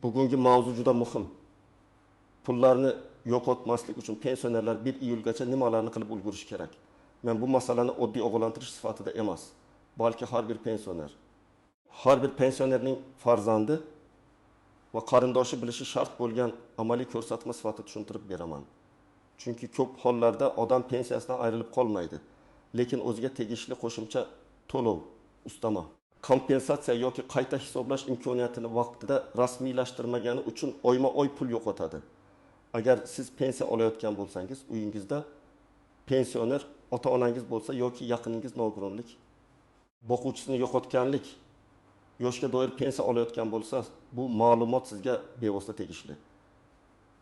Bugungi mavzu juda muhim. Pullarni yo'qotmaslik uchun pensionerlar 1 iyulgacha nimalarni qilib ulgurish kerak? Men bu masalani oddiy ogo'lantirish sifatida emas, balki har bir pensionerning farzandi va qarindoshi bilishi shart bo'lgan amaliy ko'rsatma sifatida tushuntirib beraman. Chunki ko'p hollarda odam pensiyasidan ayrilib qolmaydi, lekin o'ziga tegishli qo'shimcha to'lov, ustama, kompensatsiya yoki qayta hisoblash imkoniyatini vaqtida rasmiylashtirmagani uchun oyma-oy pul yo'qotadi. Agar siz pensiya olayotgan bo'lsangiz, uyingizda pensioner ota-onangiz bo'lsa yoki yaqiningiz nogironlik, boquvchisini yo'qotganlik, yoshga doir pensiya olayotgan bo'lsa, bu ma'lumot sizga bevosita tegishli.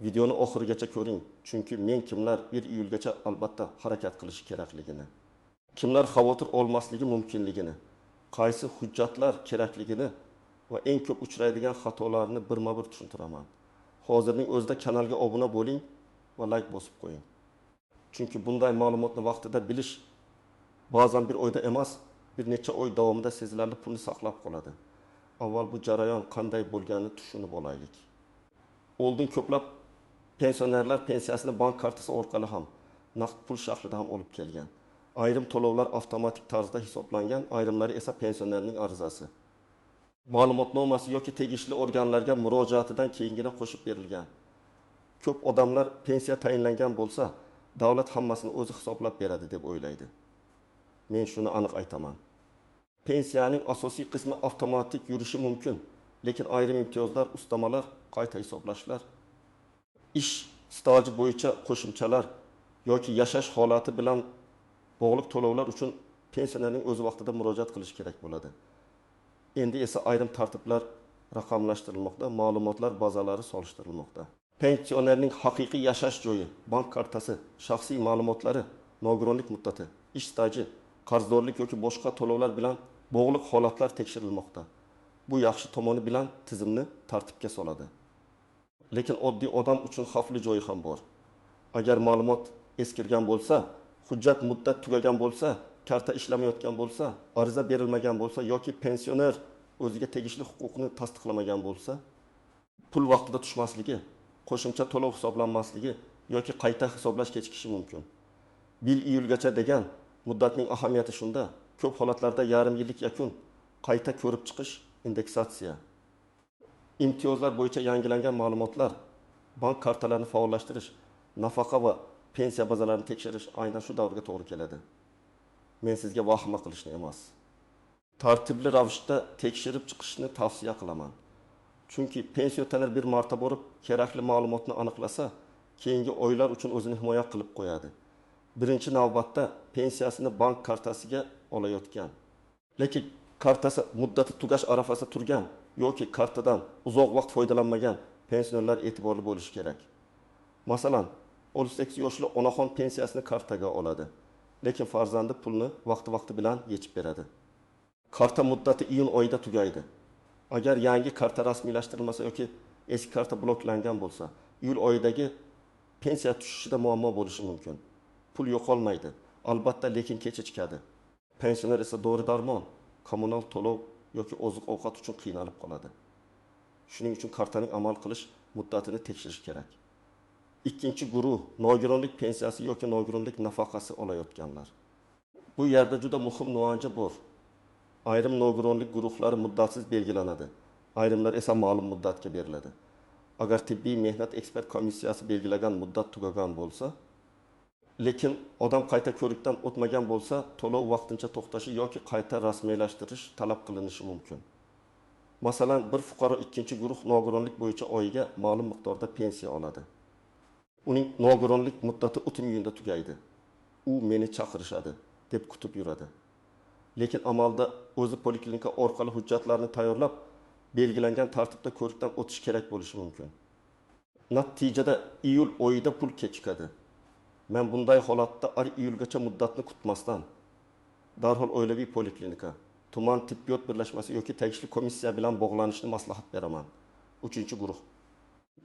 Videoni oxirigacha ko'ring, chunki men kimlar 1 iyulgacha albatta harakat qilishi kerakligini, kimlar xavotir olmasligi mumkinligini, qaysi hujjatlar kerakligini va eng ko'p uchraydigan xatolarni birma-bir tushuntiraman. Hozirning o'zida kanalga obuna bo'ling va like bosib qo'ying. Chunki bunday ma'lumotni vaqtida bilish ba'zan bir oyda emas, bir necha oy davomida sezilarli pulni saqlab qoladi. Avval bu jarayon qanday bo'lganini tushunib olaylik. Oldin ko'plab pensionerlar pensiyasini bank kartasi orqali ham, naqd pul shaklida ham olib kelgan. Ayrim to'lovlar avtomatik tarzda hisoblangan, ayrimlari esa pensionerning arizasi, ma'lumotnomasi yoki tegishli organlarga murojaatidan keyingina qo'shib berilgan. Ko'p odamlar pensiya tayinlangan bo'lsa, davlat hammasini o'zi hisoblab beradi deb o'ylaydi. Men shuni aniq aytaman. Pensiyaning asosiy qismi avtomatik yurishi mumkin, lekin ayrim imtiyozlar, ustamalar, qayta hisoblashlar, ish staji bo'yicha qo'shimchalar yoki yashash holati bilan bog'liq to'lovlar uchun pensionerning o'z vaqtida murojaat qilish kerak bo'ladi. Endi esa ayrim tartiblar raqamlashtirilmoqda, ma'lumotlar bazalari solishtirilmoqda. Pensionerning haqiqiy yashash joyi, bank kartasi, shaxsiy ma'lumotlari, nogironlik muddati, ish staji, qarzdorlik yoki boshqa to'lovlar bilan bog'liq holatlar tekshirilmoqda. Bu yaxshi tomoni bilan tizimni tartibga soladi. Lekin oddiy odam uchun xavfli joyi ham bor. Agar ma'lumot eskirgan bo'lsa, hujjat muddat tugagan bo'lsa, karta ishlamayotgan bo'lsa, ariza berilmagan bo'lsa yoki pensioner o'ziga tegishli huquqni tasdiqlamagan bo'lsa, pul vaqtida tushmasligi, qo'shimcha to'lov hisoblanmasligi yoki qayta hisoblash kechikishi mumkin. 1 iyulgacha degan muddatning ahamiyati shunda, ko'p holatlarda yarim yillik yakun, qayta ko'rib chiqish, indeksatsiya, imtiyozlar bo'yicha yangilangan ma'lumotlar, bank kartalarini faollashtirish, nafaqa va pensiya bazalarini tekshirish aynan shu davrga to'g'ri keladi. Men sizga vahima qilishni emas, tartibli ravishda tekshirib chiqishni tavsiya qilaman. Chunki pensioner bir marta borib kerakli ma'lumotni aniqlasa, keyingi oylar uchun o'zini himoya qilib qo'yadi. Birinchi navbatda pensiyasini bank kartasiga olayotgan, lekin kartasi muddati tugash arafasida turgan yoki kartadan uzoq vaqt foydalanmagan pensionerlar e'tiborli bo'lishi kerak. Masalan, 18 yoshli onaxon pensiyasini kartaga oladi, lekin farzandi pulni vaqti bilan yechib beradi. Karta muddati iyun oyida tugaydi. Agar yangi karta rasmiylashtirilmasa yoki eski karta bloklangan bo'lsa, iyul oyidagi pensiya tushishida muammo bo'lishi mumkin. Pul yo'qolmaydi, albatta, lekin kechikadi. Pensioner esa dori-darmon, kommunal to'lov yoki oziq-ovqat uchun qiynalib qoladi. Shuning uchun kartaning amal qilish muddatini tekshirish kerak. Ikkinchi guruh nogironlik pensiyasi yoki nogironlik nafaqasi olayotganlar. Bu yerda juda muhim nuansa bor. Ayrim nogironlik guruhlari muddatsiz belgilanadi, ayrimlar esa ma'lum muddatga beriladi. Agar tibbiy mehnat ekspert komissiyasi belgilagan muddat tugagan bo'lsa, lekin odam qayta ko'rikdan o'tmagan bo'lsa, to'lov vaqtincha to'xtashi yoki qayta rasmiylashtirish talab qilinishi mumkin. Masalan, bir fuqaro ikkinchi guruh nogironlik bo'yicha oyiga ma'lum miqdorda pensiya oladi. Uning nogironlik muddati o'tgan yilda tugaydi. U meni chaqirishadi deb kutib yuradi. Lekin amalda o'zi poliklinika orqali hujjatlarni tayyorlab, belgilangan tartibda ko'rikdan o'tish kerak bo'lishi mumkin. Natijada iyul oyida pul kechikadi. Men bunday holatda iyulgacha muddatni kutmasdan darhol oilaviy poliklinika, tuman tibbiyot birlashmasi yoki tegishli komissiya bilan bog'lanishni maslahat beraman. 3-guruh.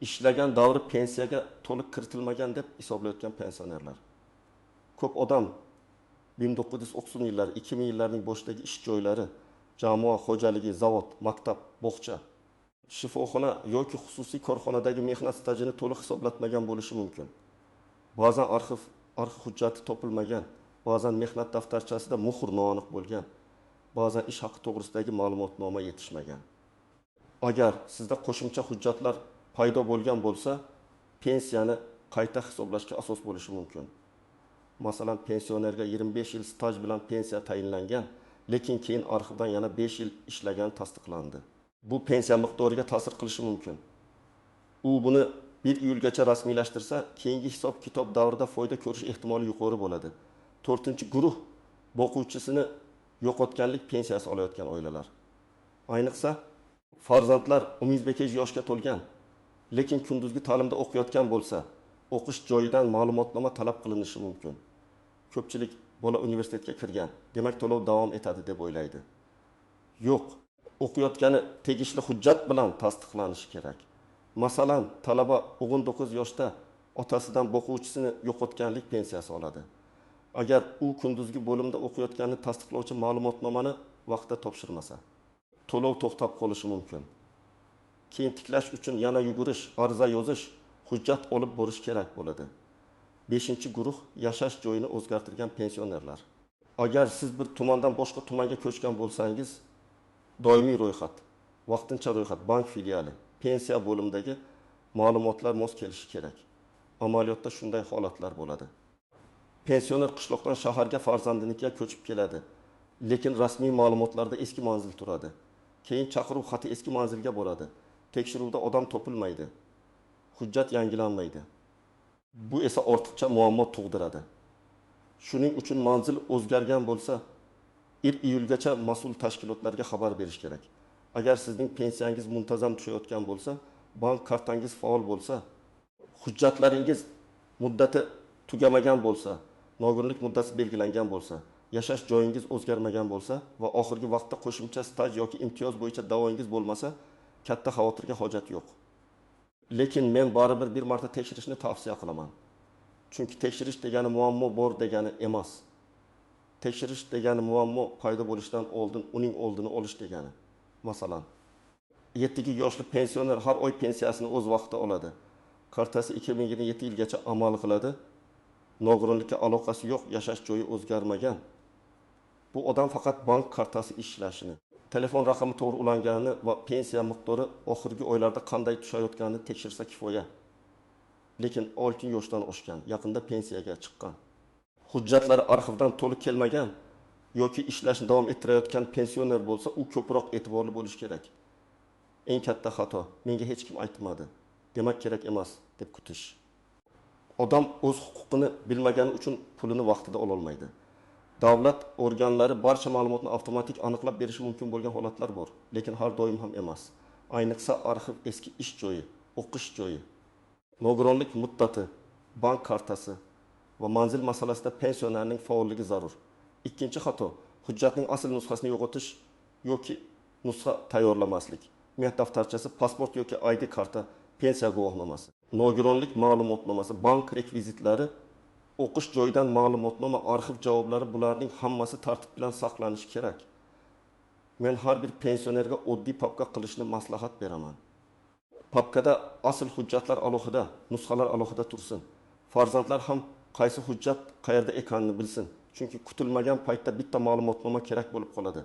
Ishlagan davri pensiyaga to'liq kiritilmagan deb hisoblayotgan pensionerlar. Ko'p odam 1990 yillari, 2000 yillarning boshidagi ish joylari, jamoa xo'jaligi, zavod, maktab, bog'cha shifoxona yoki xususiy korxonadagi mehnat stajini to'liq hisoblatmagan bo'lishi mumkin. Ba'zan arxiv hujjati topilmagan, ba'zan mehnat daftarchasida muhr noaniq bo'lgan, ba'zan ish haqi to'g'risidagi ma'lumotnoma yetishmagan. Agar sizda qo'shimcha hujjatlar paydo bo'lgan bo'lsa, pensiyani qayta hisoblashga asos bo'lishi mumkin. Masalan, pensionerga 25 yil staj bilan pensiya tayinlangan, lekin keyin arxivdan yana 5 yil ishlagan tasdiqlandi. Bu pensiya miqdoriga ta'sir qilishi mumkin. U buni 1 iyulgacha rasmiylashtirsa, keyingi hisob-kitob davrida foyda ko'rish ehtimoli yuqori bo'ladi. 4-guruh boquvchisini yo'qotganlik pensiyasi olayotgan oilalar. Ayniqsa, farzandlar umidbekej yoshga to'lgan, lekin kunduzgi ta'limda o'qiyotgan bo'lsa, o'qish joyidan ma'lumotnoma talab qilinishi mumkin. Ko'pchilik bola universitetga kirgan, demak to'lov davom etadi deb o'ylaydi. Yo'q, o'qiyotgani tegishli hujjat bilan tasdiqlanishi kerak. Masalan, talaba 19 yoshda otasidan boquvchisini yo'qotganlik pensiyasi oladi. Agar u kunduzgi bo'limda o'qiyotganini tasdiqlovchi ma'lumotnomani vaqtida topshirmasa, to'lov to'xtab qolishi mumkin. Keyin tiklash uchun yana yugurish, ariza yozish, hujjat olib borish kerak bo'ladi. 5-guruh yashash joyini o'zgartirgan pensionerlar. Agar siz bir tumandan boshqa tumanga ko'chgan bo'lsangiz, doimiy ro'yxat, vaqtincha ro'yxat, bank filiali, pensiya bo'limidagi ma'lumotlar mos kelishi kerak. Amaliyotda shunday holatlar bo'ladi. Pensioner qishloqdan shaharga farzandinikiga ko'chib keladi, lekin rasmiy ma'lumotlarda eski manzil turadi. Keyin chaqiruv xati eski manzilga boradi. Tekshiruvda odam topilmaydi. Hujjat yangilanmaydi. Bu esa ortiqcha muammo tug'diradi. Shuning uchun manzil o'zgargan bo'lsa, 1 iyulgacha mas'ul tashkilotlarga xabar berish kerak. Agar sizning pensiyangiz muntazam tushayotgan bo'lsa, bank kartangiz faol bo'lsa, hujjatlaringiz muddati tugamagan bo'lsa, nogironlik muddati belgilangan bo'lsa, yashash joyingiz o'zgarmagan bo'lsa va oxirgi vaqtda qo'shimcha staj yoki imtiyoz bo'yicha da'voingiz bo'lmasa, katta xavotirga hojat yo'q. Lekin men baribir bir marta tekshirishni tavsiya qilaman. Chunki tekshirish degani muammo bor degani emas. Tekshirish degani muammo paydo bo'lishidan oldin uning oldini olish degani. Masalan, 7 yoshli pensioner har oy pensiyasini o'z vaqtida oladi. Kartasi 2027 yilgacha amal qiladi. Nogironlikka aloqasi yo'q, yashash joyi o'zgarmagan. Bu odam faqat bank kartasi ishlashini, telefon raqami to'g'ri ulanganini va pensiya miqdori oxirgi oylarda qanday tushayotganini tekshirsa kifoya. Lekin 6 yoshdan oshgan, yaqinda pensiyaga chiqqan, hujjatlari arxivdan to'liq kelmagan yoki ishlashni davom ettirayotgan pensioner bo'lsa, u ko'proq e'tiborli bo'lish kerak. Eng katta xato, menga hech kim aytmadi, demak kerak emas deb kutish. Odam o'z huquqini bilmagani uchun pulini vaqtida ola olmaydi. Davlat organlari barcha ma'lumotni avtomatik aniqlab berishi mumkin bo'lgan holatlar bor, lekin har doim ham emas. Ayniqsa arxiv, eski ish joyi, o'qish joyi, nogironlik muddati, bank kartasi va manzil masalasida pensionerning faolligi zarur. Ikkinchi xato, hujjatning asl nusxasini yo'qotish yoki nusxa tayyorlamaslik. Mehnat daftarchasi, pasport yoki ID karta, pensiya guvohnomasi, nogironlik ma'lumotnomasi, bank rekvizitlari, o'qish joyidan ma'lumotnoma, arxiv javoblari, bularning hammasi tartib bilan saqlanishi kerak. Men har bir pensionerga oddiy papka qilishni maslahat beraman. Papkada asl hujjatlar alohida, nusxalar alohida tursin. Farzandlar ham qaysi hujjat qayerda ekanini bilsin. Chunki kutilmagan paytda bitta ma'lumotnoma kerak bo'lib qoladi.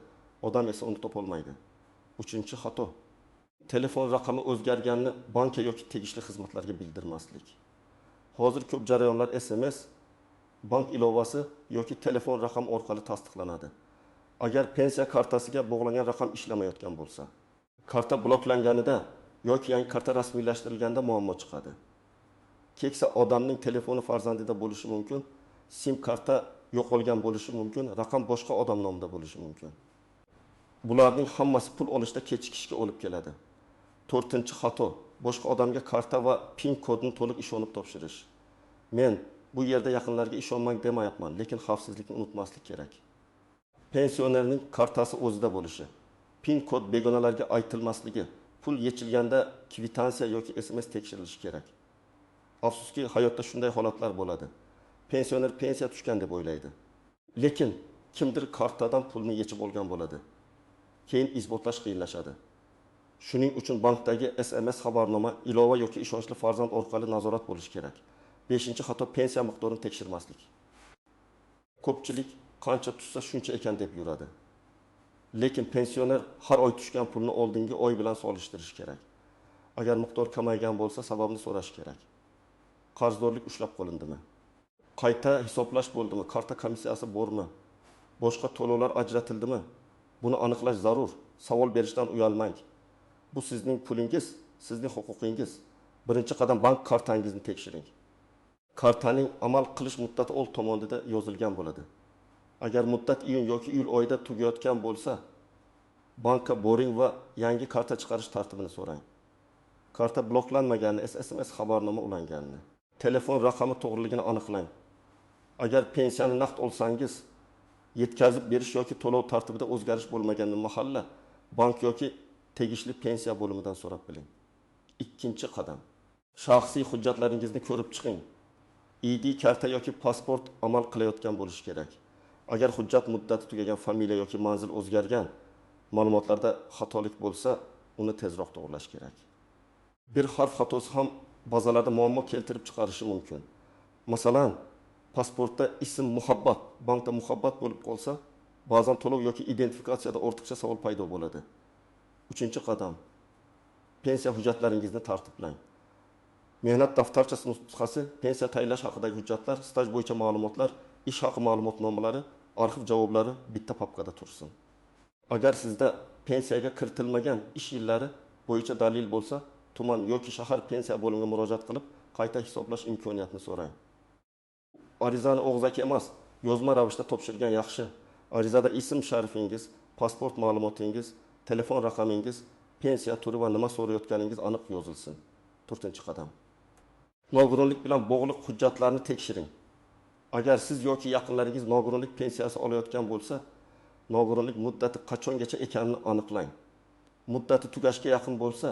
Odam esa uni topolmaydi. 3-xato. Telefon raqami o'zgarganini banka yoki tegishli xizmatlarga bildirmaslik. Hozir ko'p jarayonlar SMS, bank ilovasi yoki telefon raqami orqali tasdiqlanadi. Agar pensiya kartasiga bog'langan raqam ishlamayotgan bo'lsa, karta bloklanganida yoki yangi karta rasmiylashtirilganda muammo chiqadi. Keksa odamning telefoni farzandida bo'lishi mumkin, SIM karta yo'qolgan bo'lishi mumkin, raqam boshqa odam nomida bo'lishi mumkin. Bularning hammasi pul olishda kechikishga olib keladi. 4-xato, boshqa odamga karta va PIN kodini to'liq ishonib topshirish. Men bu yerda yaqinlarga ishonmang demayapman, lekin xavfsizlikni unutmaslik kerak. Pensionerning kartasi o'zida bo'lishi, PIN kod begonalarga aytilmasligi, pul yechilganda kvitansiya yoki SMS tekshirilishi kerak. Afsuski, hayotda shunday holatlar bo'ladi. Pensioner pensiya tushgan deb o'ylaydi. Lekin kimdir kartadan pulni yechib olgan bo'ladi. Keyin isbotlash qiyinlashadi. Shuning uchun bankdagi SMS xabarnoma, ilova yoki ishonchli farzand orqali nazorat bo'lishi kerak. 5-xato pensiya miqdorini tekshirmaslik. Ko'pchilik qancha tushsa shuncha ekan deb yuradi. Lekin pensioner har oy tushgan pulni oldingi oy bilan solishtirish kerak. Agar miqdor kamaygan bo'lsa, sababini so'rash kerak. Qarzdorlik ushlab qolindimi? Qayta hisoblash bo'ldimi? Karta komissiyasi bormi? Boshqa to'lovlar ajratildimi? Buni aniqlash zarur. Savol berishdan uyalmang. Bu sizning pulingiz, sizning huquqingiz. Birinchi qadam bank kartangizni tekshiring. Kartaning amal qilish muddati old tomonida yozilgan bo'ladi. Agar muddat iyun yoki iyul oyida tugayotgan bo'lsa, bankka boring va yangi karta chiqarish tartibini so'rang. Karta bloklanmaganini, SMS xabarnoma ulanganini, telefon raqami to'g'riligini aniqlang. Agar pensiyani naqd olsangiz, yetkazib berish yoki to'lov tartibida o'zgarish bo'lmaganini mahalla bank yoki tegishli pensiya bo'limidan so'rab biling. Ikkinchi qadam. Shaxsiy hujjatlaringizni ko'rib chiqing. ID karta yoki pasport amal qilayotgan bo'lishi kerak. Agar hujjat muddati tugagan, familiya yoki manzil o'zgargan, ma'lumotlarda xatolik bo'lsa, uni tezroq to'g'rilash kerak. Bir harf xatosi ham bazalarda muammo keltirib chiqarishi mumkin. Masalan, pasportda ism Muhabbat, bankda Muhabbat bo'lib qolsa, ba'zan to'lov yoki identifikatsiyada ortiqcha savol paydo bo'ladi. Uchinchi qadam. Pensiya hujjatlaringizni tartiblang. Mehnat daftarchasi nusxasi, pensiya tayinlash haqidagi hujjatlar, staj bo'yicha ma'lumotlar, ish haqi ma'lumotnomalari, arxiv javoblari bitta papkada tursin. Agar sizda pensiyaga kiritilmagan ish yillari bo'yicha dalil bo'lsa, tuman yoki shahar pensiya bo'limiga murojaat qilib, qayta hisoblash imkoniyatini so'rang. Arizani og'zaki emas, yozma ravishda topshirgan yaxshi. Arizada ism sharifingiz, pasport ma'lumotingiz, telefon raqamingiz, pensiya turi va nima so'rayotganingiz aniq yozilsin. 4-qadam. Nogironlik bilan bog'liq hujjatlarni tekshiring. Agar siz yoki yaqinlaringiz nogironlik pensiyasi olayotgan bo'lsa, nogironlik muddati qachongacha ekanini aniqlang. Muddati tugashga yaqin bo'lsa,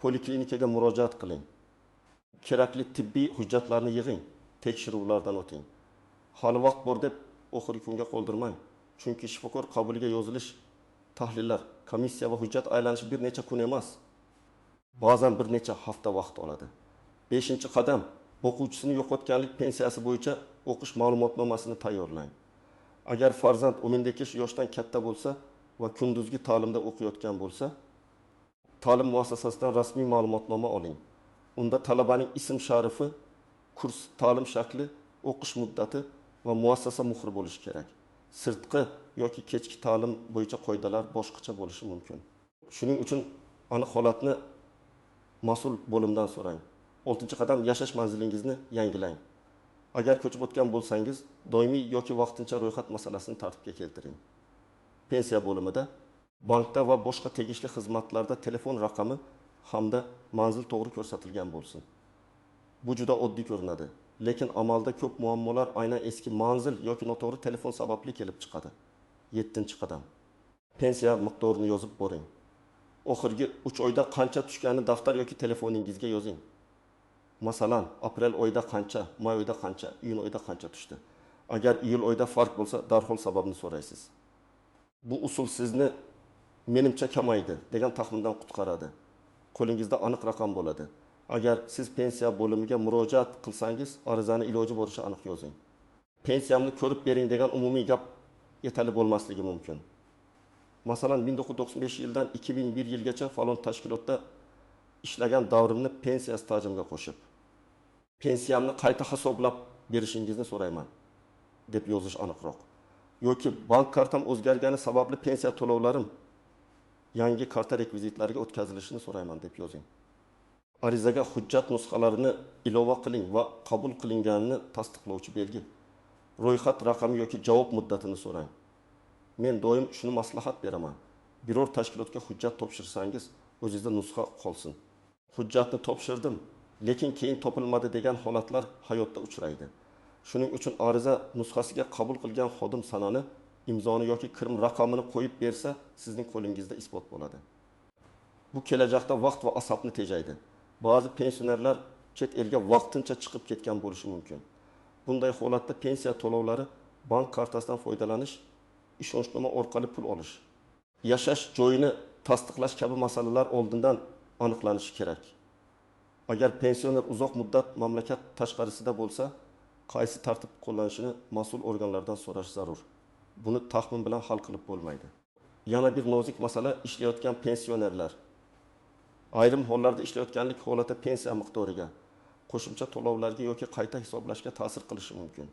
poliklinikaga murojaat qiling. Kerakli tibbiy hujjatlarni yig'ing, tekshiruvlardan o'ting. Hali vaqt bor deb oxirgi kunga qoldirmang. Chunki shifokor qabuliga yozilish, tahlillar, komissiya va hujjat aylanishi bir necha kun emas, ba'zan bir necha hafta vaqt oladi. 5-qadam. O'quvchisini yo'qotganlik pensiyasi bo'yicha o'qish ma'lumotnomasini tayyorlang. Agar farzand 12 yoshdan katta bo'lsa va kunduzgi ta'limda o'qiyotgan bo'lsa, ta'lim muassasasidan rasmiy ma'lumotnoma oling. Unda talabaning ism sharifi, kurs ta'lim shakli, o'qish muddati va muassasa muhri bo'lishi kerak. Sirtqi yoki kechki ta'lim bo'yicha qoidalar boshqacha bo'lishi mumkin. Shuning uchun aniq holatni mas'ul bo'limdan so'rang. 6-qadam. Yashash manzilingizni yangilang. Agar ko'chib o'tgan bo'lsangiz, doimiy yoki vaqtincha ro'yxat masalasini tartibga keltiring. Pensiya bo'limida, bankda va boshqa tegishli xizmatlarda telefon raqami hamda manzil to'g'ri ko'rsatilgan bo'lsin. Bu juda oddiy ko'rinadi, lekin amalda ko'p muammolar aynan eski manzil yoki noto'g'ri telefon sababli kelib chiqadi. 7-qadam. Pensiya miqdorini yozib boring. Oxirgi 3 oyda qancha tushganini daftar yoki telefoningizga yozing. Masalan, aprel oyida qancha, may oyida qancha, iyun oyida qancha tushdi. Agar iyul oyida farq bo'lsa, darhol sababini so'raysiz. Bu usul sizni menimcha kamaydi degan taxmindan qutqaradi. Qo'lingizda aniq raqam bo'ladi. Agar siz pensiya bo'limiga murojaat qilsangiz, arizani iloji boricha aniq yozing. Pensiyamni ko'rib bering degan umumiy gap yetarli bo'lmasligi mumkin. Masalan, 1995 yildan 2001 yilgacha falon tashkilotda ishlagan davrimni pensiya stajimga qo'shib, pensiyamni qayta hisoblab berishingizni so'rayman deb yozish aniqroq. Yoki bank kartam o'zgargani sababli pensiya to'lovlarim yangi karta rekvizitlariga o'tkazilishini so'rayman deb yozing. Arizaga hujjat nusxalarini ilova qiling va qabul qilinganini tasdiqlovchi belgi, ro'yxat raqami yoki javob muddatini so'rang. Men doim shuni maslahat beraman. Biror tashkilotga hujjat topshirsangiz, o'zingizda nusxa qolsin. Hujjatni topshirdim, lekin keyin topilmadi degan holatlar hayotda uchraydi. Shuning uchun ariza nusxasiga qabul qilgan xodim sanani, imzoni yoki kirim raqamini qo'yib bersa, sizning qo'lingizda isbot bo'ladi. Bu kelajakda vaqt va asabni tejaydi. Ba'zi pensionerlar chet elga vaqtincha chiqib ketgan bo'lishi mumkin. Bunday holatda pensiya to'lovlari, bank kartasidan foydalanish, ishonchnoma orqali pul olish, yashash joyini tasdiqlash kabi masalalar oldindan aniqlanishi kerak. Agar pensioner uzoq muddat mamlakat tashqarisida bo'lsa, qaysi tartib qo'llanishini mas'ul organlardan so'rash zarur. Buni taxmin bilan hal qilib bo'lmaydi. Yana bir nozik masala ishlayotgan pensionerlar. Ayrim hollarda ishlayotganlik holati pensiya miqdoriga, qo'shimcha to'lovlarga yoki qayta hisoblashga ta'sir qilishi mumkin.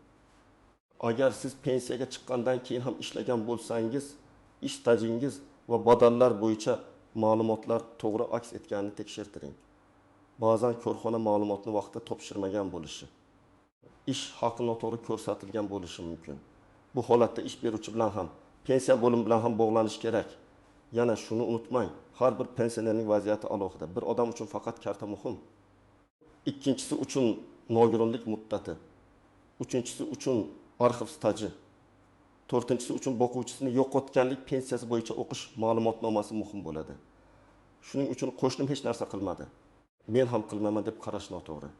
Agar siz pensiyaga chiqqandan keyin ham ishlagan bo'lsangiz, ish stajingiz va badallar bo'yicha ma'lumotlar to'g'ri aks etganini tekshirtiring. Ba'zan korxona ma'lumotni vaqtida topshirmagan bo'lishi, ish haqi noto'g'ri ko'rsatilgan bo'lishi mumkin. Bu holatda ish beruvchi bilan ham, pensiya bo'limi bilan ham bog'lanish kerak. Yana shuni unutmang, har bir pensionerning vaziyati alohida. Bir odam uchun faqat karta muhim. Ikkinchisi uchun nogironlik muddati, uchinchisi uchun arxiv staji, to'rtinchisi uchun o'quvchisini yo'qotganlik pensiyasi bo'yicha o'qish ma'lumotnomasi muhim bo'ladi. Shuning uchun qo'shnim hech narsa qilmadi, men ham qilmayman deb qarash noto'g'ri.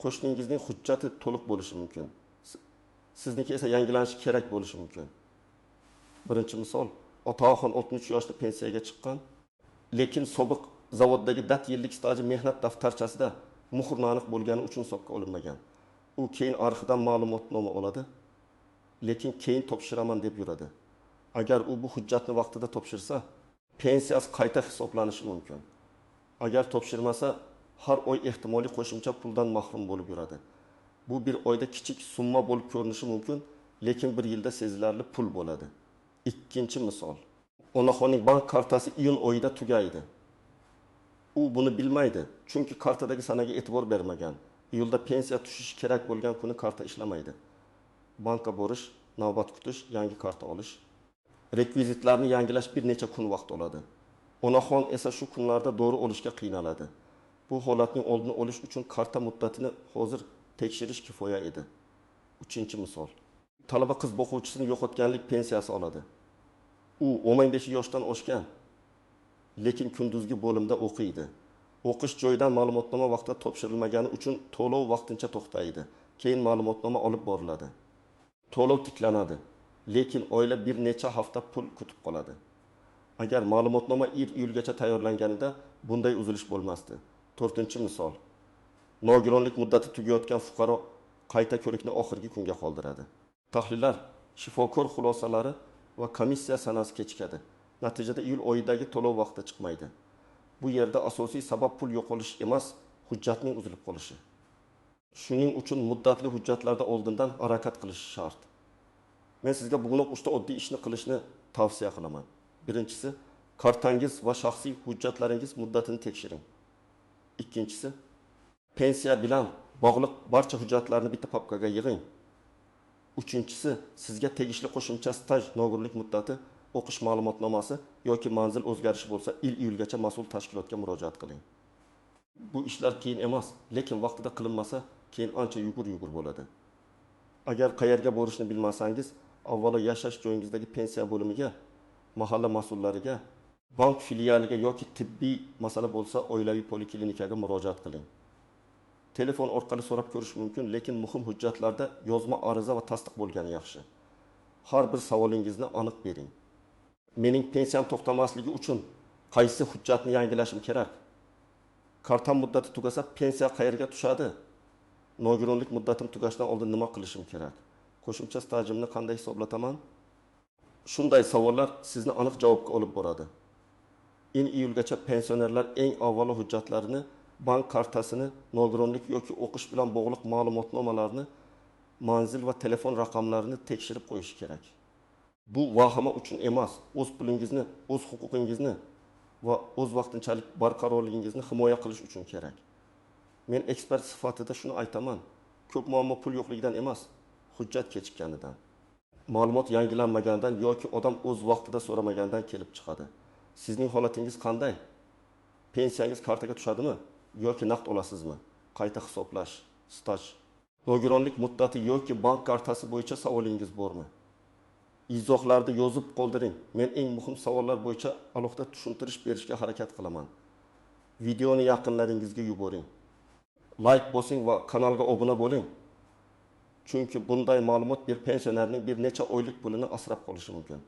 Qo'shningizning hujjati to'liq bo'lishi mumkin, sizniki esa yangilanishi kerak bo'lishi mumkin. Birinchi misol, otaxon 63 yoshda pensiyaga chiqqan, lekin sobiq zavoddagi dat yillik staji mehnat daftarchasida muhrni aniq bo'lgani uchun hisobga olinmagan. U keyin arxidan ma'lumotnoma oladi, lekin keyin topshiraman deb yuradi. Agar u bu hujjatni vaqtida topshirsa, pensiyasi qayta hisoblanishi mumkin. Agar topshirmasa, har oy ehtimoliy qo'shimcha puldan mahrum bo'lib yuradi. Bu bir oyda kichik summa bo'lib ko'rinishi mumkin, lekin bir yilda sezilarli pul bo'ladi. Ikkinchi misol, onaxonning bank kartasi iyun oyida tugaydi. U buni bilmaydi, chunki kartadagi sanaga e'tibor bermagan. Iyulda pensiya tushishi kerak bo'lgan kuni karta ishlamaydi. Banka borish, navbat kutish, yangi karta olish, rekvizitlarni yangilash bir necha kun vaqt oladi. Onaxon esa shu kunlarda dori olishga qiynaladi. Bu holatning oldini olish uchun karta muddatini hozir tekshirish kifoya edi. Uchinchi misol, talaba qiz o'quvchisini yo'qotganlik pensiyasi oladi. U 15 yoshdan oshgan, lekin kunduzgi bo'limda o'qiydi. O'qish joyidan ma'lumotnoma vaqtida topshirilmagani uchun to'lov vaqtincha to'xtaydi. Keyin ma'lumotnoma olib boriladi. To'lov tiklanadi, lekin oila bir necha hafta pul kutib qoladi. Agar ma'lumotnoma iyulgacha tayyorlanganida bunday uzilish bo'lmasdi. To'rtinchi misol, nogironlik muddati tugayotgan fuqaro qayta ko'rikni oxirgi kunga qoldiradi. Tahlillar, shifokor xulosalari va komissiya sanasi kechikadi. Natijada iyul oyidagi to'lov vaqti chiqmaydi. Bu yerda asosiy sabab pul yo'qolishi emas, hujjatning uzilib qolishi. Shuning uchun muddatli hujjatlarda oldindan harakat qilish shart. Men sizga bugun o'qishda oddiy ishni qilishni tavsiya qilaman. Birinchisi, kartangiz va shaxsiy hujjatlaringiz muddatini tekshiring. Ikkinchisi, pensiya bilan bog'liq barcha hujjatlarni bitta papkaga yig'ing. Uchinchisi, sizga tegishli qo'shimcha staj, nogironlik muddati, o'qish ma'lumotnomasi yoki manzil o'zgarishi bo'lsa, iyulgacha mas'ul tashkilotga murojaat qiling. Bu ishlar keyin emas, lekin vaqtida qilinmasa, keyin ancha yugur bo'ladi. Agar qayerga borishni bilmasangiz, avvalo yashash joyingizdagi pensiya bo'limiga, mahalla mas'ullariga, bank filialiga yoki tibbiy masala bo'lsa, oilaviy poliklinikaga murojaat qiling. Telefon orqali so'rab ko'rish mumkin, lekin muhim hujjatlarda yozma ariza va tasdiq bo'lgani yaxshi. Har bir savolingizni aniq bering. Mening pensiyam to'xtamasligi uchun qaysi hujjatni yangilashim kerak? Karta muddati tugasa pensiya qayerga tushadi? Nogironlik muddatim tugashidan oldin nima qilishim kerak? Qo'shimcha stajimni qanday hisoblataman? Shunday savollar sizni aniq javobga olib boradi. Iyulgacha pensionerlar eng avvalo hujjatlarini, bank kartasini, nogironlik yoki o'qish bilan bog'liq ma'lumotnomalarni, manzil va telefon raqamlarini tekshirib qo'yish kerak. Bu vahima uchun emas, o'z pulingizni, o'z huquqingizni va o'z vaqtinchalik barqarorligingizni himoya qilish uchun kerak. Men ekspert sifatida shuni aytaman. Ko'p muammo pul yo'qligidan emas, hujjat kechikkanidan. Ma'lumot yangilanmaganidan yoki odam o'z vaqtida so'ramaganidan kelib chiqadi. Sizning holatingiz qanday? Pensiyangiz kartaga tushadimi yoki naqd olasizmi? Qayta hisoblash, staj, nogironlik muddati yoki bank kartasi bo'yicha savolingiz bormi? Izohlarni yozib qoldiring. Men eng muhim savollar bo'yicha alohida tushuntirish berishga harakat qilaman. Videoni yaqinlaringizga yuboring. Like bosing va kanalga obuna bo'ling. Chunki bunday ma'lumot bir pensionerning bir necha oylik pulini asrab qolishi mumkin.